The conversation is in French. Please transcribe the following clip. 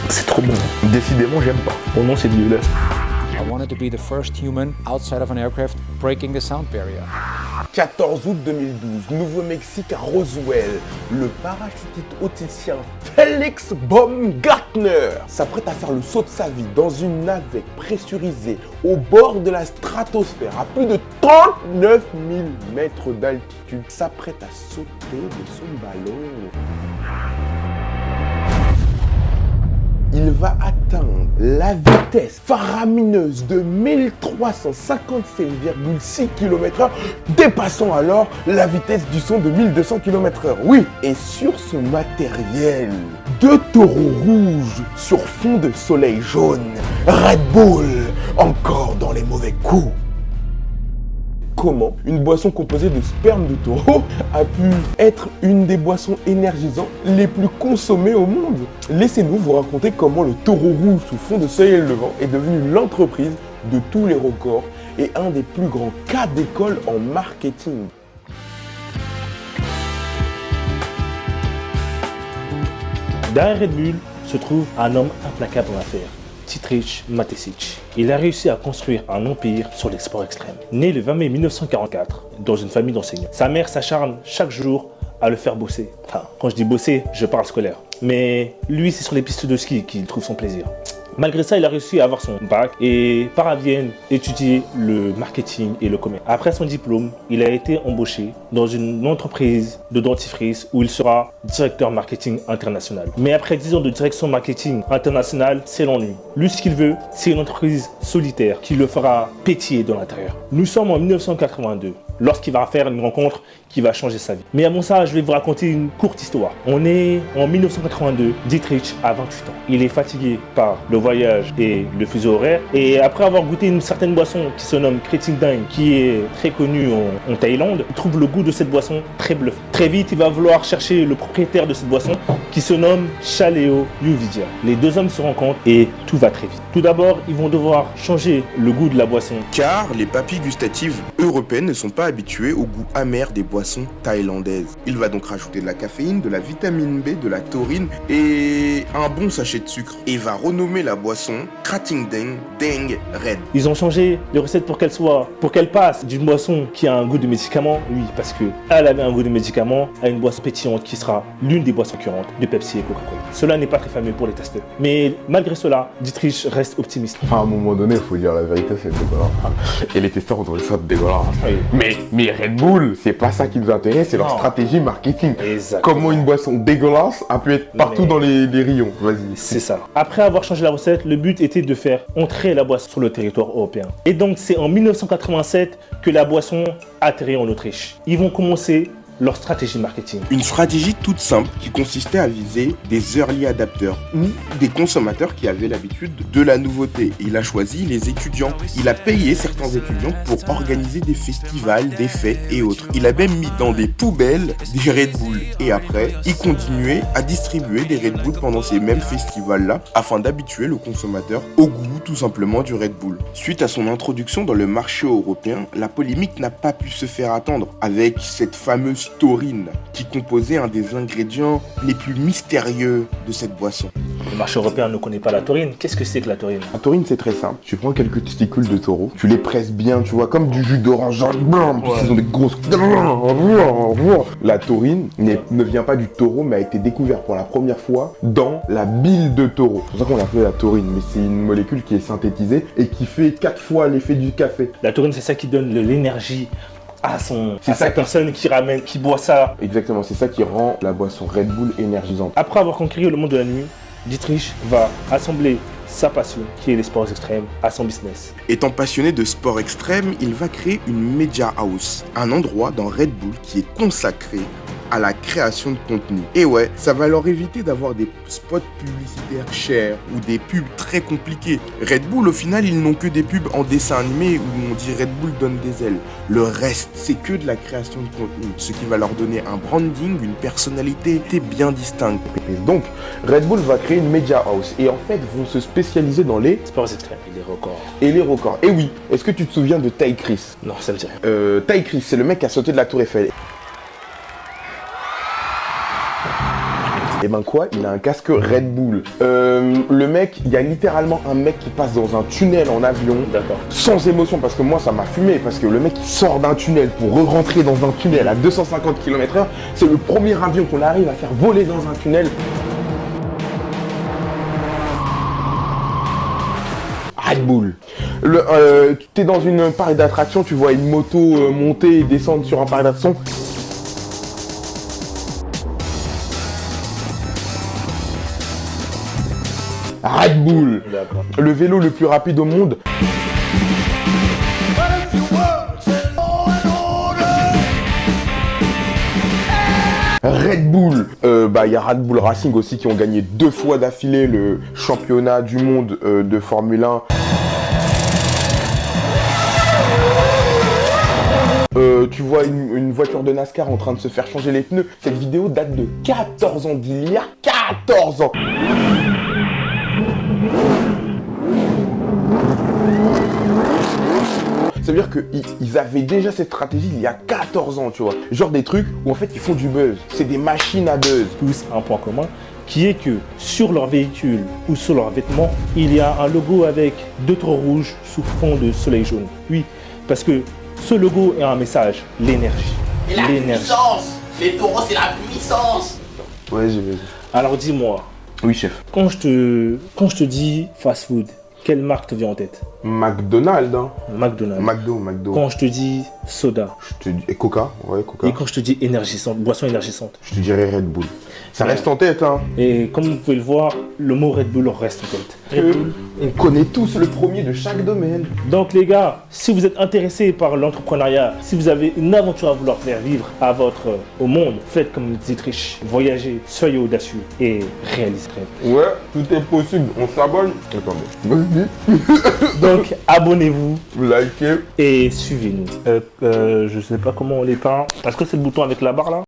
C'est trop bon. Décidément, j'aime pas. Mon nom, c'est dégueulasse. I wanted to be the first human outside of an aircraft breaking the sound barrier. 14 août 2012, Nouveau-Mexique à Roswell, le parachutiste autrichien Felix Baumgartner s'apprête à faire le saut de sa vie dans une navette pressurisée au bord de la stratosphère à plus de 39 000 mètres d'altitude, s'apprête à sauter de son ballon. Il va atteindre la vitesse faramineuse de 1357,6 km/h, dépassant alors la vitesse du son de 1200 km/h. Oui, et sur ce matériel, 2 taureaux rouges sur fond de soleil jaune, Red Bull, encore dans les mauvais coups. Comment une boisson composée de sperme de taureau a pu être une des boissons énergisantes les plus consommées au monde? Laissez-nous vous raconter comment le taureau rouge sous fond de soleil levant est devenu l'entreprise de tous les records et un des plus grands cas d'école en marketing. Derrière Red Bull se trouve un homme implacable en affaires. Dietrich Mateschitz. Il a réussi à construire un empire sur les sports extrêmes. Né le 20 mai 1944 dans une famille d'enseignants, sa mère s'acharne chaque jour à le faire bosser. Enfin, quand je dis bosser, je parle scolaire. Mais lui, c'est sur les pistes de ski qu'il trouve son plaisir. Malgré ça, il a réussi à avoir son bac et part à Vienne étudier le marketing et le commerce. Après son diplôme, il a été embauché dans une entreprise de dentifrice où il sera directeur marketing international. Mais après 10 ans de direction marketing international, c'est l'ennui. Lui, ce qu'il veut, c'est une entreprise solitaire qui le fera pétiller de l'intérieur. Nous sommes en 1982. Lorsqu'il va faire une rencontre qui va changer sa vie. Mais avant ça, je vais vous raconter une courte histoire. On est en 1982, Dietrich a 28 ans. Il est fatigué par le voyage et le fuseau horaire. Et après avoir goûté une certaine boisson qui se nomme Kreating Dang, qui est très connue en Thaïlande, il trouve le goût de cette boisson très bluffant. Très vite, il va vouloir chercher le propriétaire de cette boisson qui se nomme Chaleo Yuvidia. Les deux hommes se rencontrent et tout va très vite. Tout d'abord, ils vont devoir changer le goût de la boisson. Car les papilles gustatives européennes ne sont pas habituées au goût amer des boissons thaïlandaises. Il va donc rajouter de la caféine, de la vitamine B, de la taurine et un bon sachet de sucre. Et va renommer la boisson Kreating Dang Red. Ils ont changé les recettes pour qu'elle passe d'une boisson qui a un goût de médicament, oui, parce qu'elle avait un goût de médicament, à une boisson pétillante qui sera l'une des boissons concurrentes de Pepsi et Coca-Cola. Cela n'est pas très fameux pour les testeurs. Mais malgré cela, Dietrich reste optimiste. À un moment donné, il faut dire la vérité, c'est dégueulasse. Et les testeurs ont trouvé ça dégueulasse. Oui. Mais Red Bull, c'est pas ça qui nous intéresse, c'est leur stratégie marketing. Exactement. Comment une boisson dégueulasse a pu être partout dans les rayons. Vas-y. C'est ça. Après avoir changé la recette, le but était de faire entrer la boisson sur le territoire européen. Et donc c'est en 1987 que la boisson atterrit en Autriche. Ils vont commencer leur stratégie marketing. Une stratégie toute simple qui consistait à viser des early adapters ou des consommateurs qui avaient l'habitude de la nouveauté. Il a choisi les étudiants. Il a payé certains étudiants pour organiser des festivals, des fêtes et autres. Il a même mis dans des poubelles des Red Bull. Et après, il continuait à distribuer des Red Bull pendant ces mêmes festivals-là afin d'habituer le consommateur au goût tout simplement du Red Bull. Suite à son introduction dans le marché européen, la polémique n'a pas pu se faire attendre avec cette fameuse taurine qui composait un des ingrédients les plus mystérieux de cette boisson. Le marché européen ne connaît pas la taurine. Qu'est-ce que c'est que la taurine? La taurine, c'est très simple. Tu prends quelques testicules de taureau, tu les presses bien, tu vois, comme du jus d'orange. Ils ont des grosses... La taurine ne vient pas du taureau, mais a été découverte pour la première fois dans la bile de taureau. C'est pour ça qu'on l'appelle la taurine, mais c'est une molécule qui est synthétisée et qui fait 4 fois l'effet du café. La taurine, c'est ça qui donne de l'énergie à sa personne qui boit ça. Exactement, c'est ça qui rend la boisson Red Bull énergisante. Après avoir conquis le monde de la nuit, Dietrich va assembler sa passion, qui est les sports extrêmes, à son business. Étant passionné de sport extrême, il va créer une Media House, un endroit dans Red Bull qui est consacré à la création de contenu. Et ouais, ça va leur éviter d'avoir des spots publicitaires chers ou des pubs très compliqués. Red Bull, au final, ils n'ont que des pubs en dessin animé où on dit Red Bull donne des ailes. Le reste, c'est que de la création de contenu, ce qui va leur donner un branding, une personnalité bien distincte. Et donc, Red Bull va créer une Media House et en fait vont se spécialiser dans les sports extrêmes et les records. Et les records. Et oui, est-ce que tu te souviens de Ty Chris? Non, ça me dit rien. Ty Chris, c'est le mec qui a sauté de la Tour Eiffel. Et ben quoi, il a un casque Red Bull. Le mec, il y a littéralement un mec qui passe dans un tunnel en avion. D'accord. Sans émotion, parce que moi ça m'a fumé, parce que le mec il sort d'un tunnel pour re-rentrer dans un tunnel à 250 km/h. C'est le premier avion qu'on arrive à faire voler dans un tunnel. Red Bull. T'es dans une parc d'attraction, tu vois une moto monter et descendre sur un parc d'attraction. Red Bull. D'accord. Le vélo le plus rapide au monde. Red Bull, il y a Red Bull Racing aussi qui ont gagné 2 fois d'affilée le championnat du monde de Formule 1. Tu vois une voiture de NASCAR en train de se faire changer les pneus. Cette vidéo date de 14 ans, d'il y a 14 ans. Ça veut dire qu'ils avaient déjà cette stratégie il y a 14 ans, tu vois. Genre des trucs où en fait ils font du buzz. C'est des machines à buzz. Tous un point commun qui est que sur leur véhicule ou sur leurs vêtements, il y a un logo avec 2 traits rouges sous fond de soleil jaune. Oui, parce que ce logo est un message, l'énergie. Et la puissance. Les taureaux, c'est la puissance. Ouais, j'ai vu. Alors dis-moi, Oui, chef. quand je te dis fast food, quelle marque te vient en tête? McDonald's, hein. McDonald's. McDo. Quand je te dis soda, Je te dis... Et Coca, ouais, Coca. et quand je te dis énergisante, boisson énergisante. Je te dirais Red Bull. Ça reste en tête, hein. Et comme vous pouvez le voir, le mot Red Bull reste en tête. Red Bull. On connaît tous le premier de chaque domaine. Donc les gars, si vous êtes intéressés par l'entrepreneuriat, si vous avez une aventure à vouloir faire vivre au monde, faites comme Dietrich, voyagez, soyez audacieux et réalisez rêve. Ouais, tout est possible. On s'abonne. Attendez. Vas-y. Donc abonnez-vous Likez. et suivez-nous. Je sais pas comment on les peint. Est-ce que c'est le bouton avec la barre là?